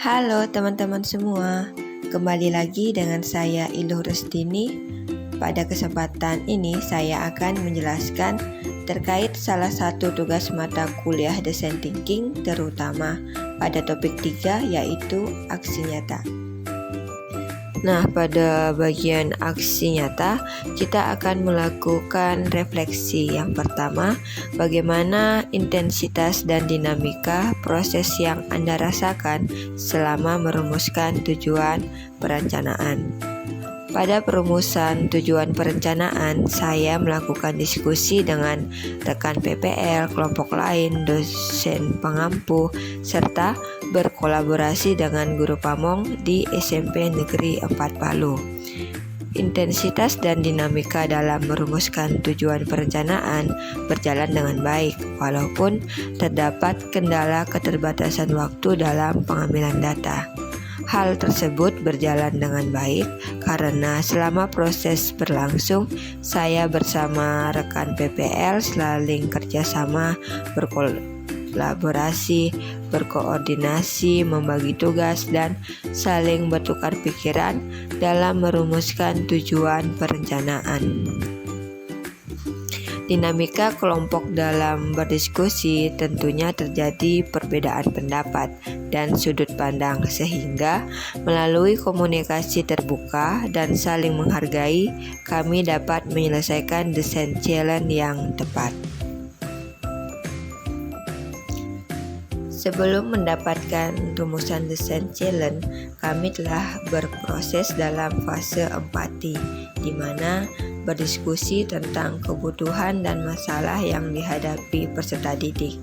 Halo teman-teman semua, kembali lagi dengan saya Iluh Restini. Pada kesempatan ini saya akan menjelaskan terkait salah satu tugas mata kuliah Design Thinking, terutama pada topik 3 yaitu aksi nyata. Nah, pada bagian aksi nyata, kita akan melakukan refleksi. Yang pertama, bagaimana intensitas dan dinamika proses yang Anda rasakan selama merumuskan tujuan perencanaan. Pada perumusan tujuan perencanaan, saya melakukan diskusi dengan rekan PPL, kelompok lain, dosen pengampu, serta berkolaborasi dengan guru pamong di SMP Negeri 4 Palu. Intensitas dan dinamika dalam merumuskan tujuan perencanaan berjalan dengan baik, walaupun terdapat kendala keterbatasan waktu dalam pengambilan data. Hal tersebut berjalan dengan baik karena selama proses berlangsung, saya bersama rekan PPL saling kerjasama, berkolaborasi, berkoordinasi, membagi tugas, dan saling bertukar pikiran dalam merumuskan tujuan perencanaan. Dinamika kelompok dalam berdiskusi tentunya terjadi perbedaan pendapat dan sudut pandang, sehingga melalui komunikasi terbuka dan saling menghargai, kami dapat menyelesaikan desain challenge yang tepat. Sebelum mendapatkan rumusan desain challenge, kami telah berproses dalam fase empati, di mana berdiskusi tentang kebutuhan dan masalah yang dihadapi peserta didik.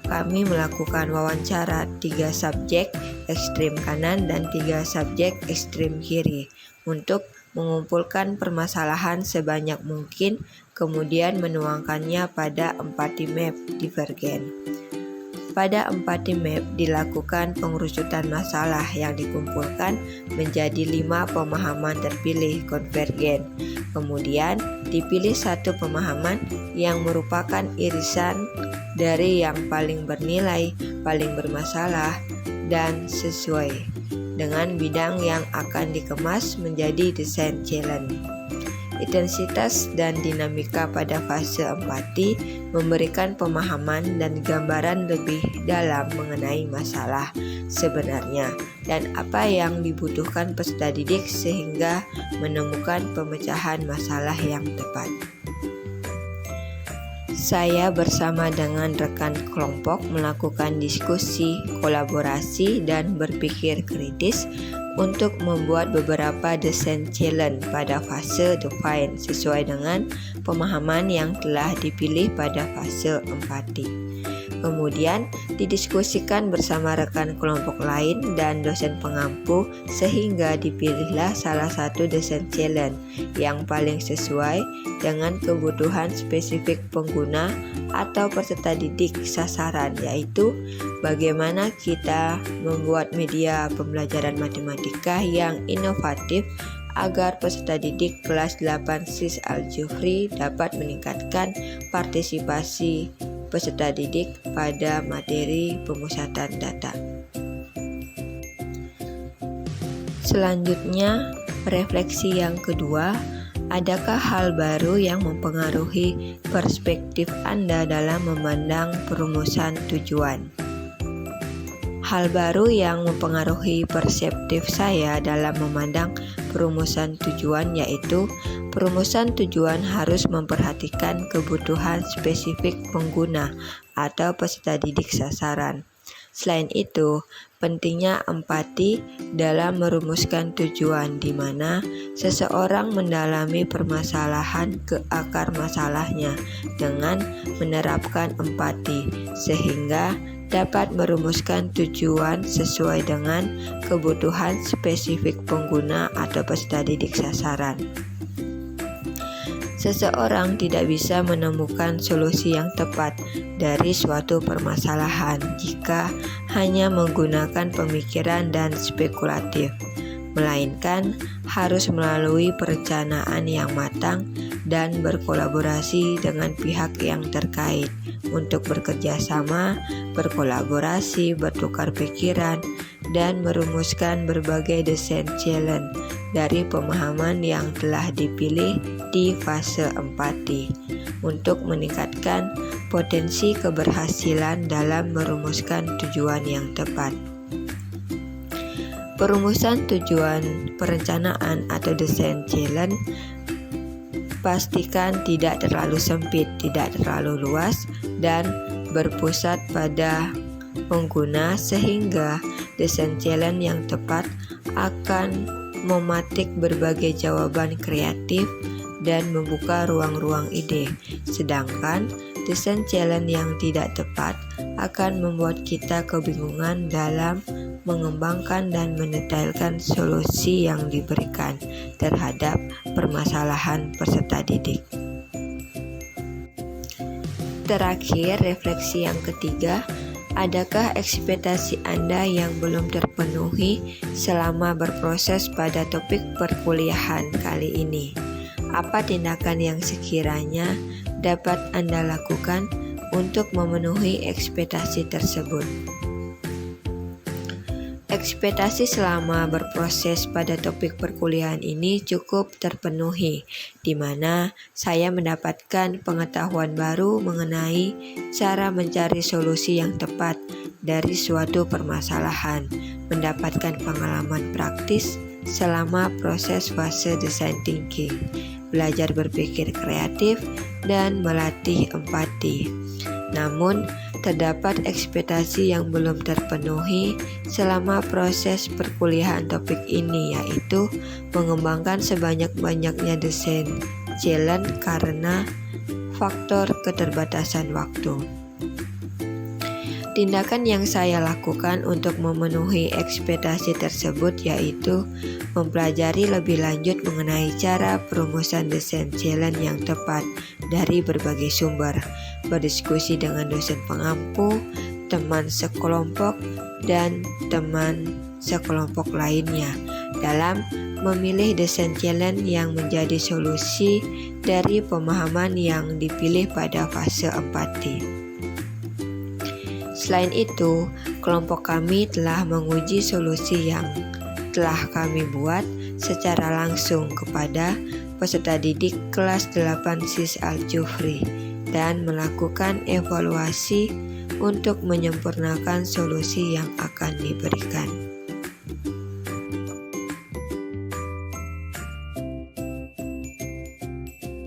Kami melakukan wawancara 3 subjek ekstrem kanan dan 3 subjek ekstrem kiri untuk mengumpulkan permasalahan sebanyak mungkin, kemudian menuangkannya pada empati map divergen. Pada empati map dilakukan pengerucutan masalah yang dikumpulkan menjadi 5 pemahaman terpilih konvergen. Kemudian dipilih satu pemahaman yang merupakan irisan dari yang paling bernilai, paling bermasalah, dan sesuai dengan bidang yang akan dikemas menjadi desain challenge. Intensitas dan dinamika pada fase empati memberikan pemahaman dan gambaran lebih dalam mengenai masalah sebenarnya dan apa yang dibutuhkan peserta didik sehingga menemukan pemecahan masalah yang tepat. Saya bersama dengan rekan kelompok melakukan diskusi, kolaborasi, dan berpikir kritis untuk membuat beberapa desain challenge pada fase define sesuai dengan pemahaman yang telah dipilih pada fase empati. Kemudian didiskusikan bersama rekan kelompok lain dan dosen pengampu sehingga dipilihlah salah satu desain challenge yang paling sesuai dengan kebutuhan spesifik pengguna atau peserta didik sasaran, yaitu bagaimana kita membuat media pembelajaran matematika yang inovatif agar peserta didik kelas 8 SIS Al-Jufri dapat meningkatkan partisipasi peserta didik pada materi pemusatan data. Selanjutnya, refleksi yang kedua, adakah hal baru yang mempengaruhi perspektif Anda dalam memandang perumusan tujuan? Hal baru yang mempengaruhi perseptif saya dalam memandang perumusan tujuan yaitu perumusan tujuan harus memperhatikan kebutuhan spesifik pengguna atau peserta didik sasaran. Selain itu, pentingnya empati dalam merumuskan tujuan di mana seseorang mendalami permasalahan ke akar masalahnya dengan menerapkan empati sehingga dapat merumuskan tujuan sesuai dengan kebutuhan spesifik pengguna atau peserta didik sasaran. Seseorang tidak bisa menemukan solusi yang tepat dari suatu permasalahan jika hanya menggunakan pemikiran dan spekulatif, melainkan harus melalui perencanaan yang matang dan berkolaborasi dengan pihak yang terkait untuk bekerja sama, berkolaborasi, bertukar pikiran, dan merumuskan berbagai desain challenge dari pemahaman yang telah dipilih di fase 4D untuk meningkatkan potensi keberhasilan dalam merumuskan tujuan yang tepat. Perumusan tujuan perencanaan atau desain challenge pastikan tidak terlalu sempit, tidak terlalu luas, dan berpusat pada pengguna sehingga desain challenge yang tepat akan mematik berbagai jawaban kreatif dan membuka ruang-ruang ide. Sedangkan desain challenge yang tidak tepat akan membuat kita kebingungan dalam mengembangkan dan mendetailkan solusi yang diberikan terhadap permasalahan peserta didik. Terakhir, refleksi yang ketiga, adakah ekspektasi Anda yang belum terpenuhi selama berproses pada topik perkuliahan kali ini? Apa tindakan yang sekiranya dapat Anda lakukan untuk memenuhi ekspektasi tersebut? Ekspektasi selama berproses pada topik perkuliahan ini cukup terpenuhi, di mana saya mendapatkan pengetahuan baru mengenai cara mencari solusi yang tepat dari suatu permasalahan, mendapatkan pengalaman praktis selama proses fase design thinking, belajar berpikir kreatif, dan melatih empati. Namun, terdapat ekspektasi yang belum terpenuhi selama proses perkuliahan topik ini, yaitu mengembangkan sebanyak-banyaknya desain challenge karena faktor keterbatasan waktu. Tindakan yang saya lakukan untuk memenuhi ekspektasi tersebut yaitu mempelajari lebih lanjut mengenai cara perumusan desain challenge yang tepat dari berbagai sumber, berdiskusi dengan dosen pengampu, teman sekelompok, dan teman sekelompok lainnya dalam memilih desain challenge yang menjadi solusi dari pemahaman yang dipilih pada fase 4D. Selain itu, kelompok kami telah menguji solusi yang telah kami buat secara langsung kepada peserta didik kelas 8 SIS Al-Jufri dan melakukan evaluasi untuk menyempurnakan solusi yang akan diberikan.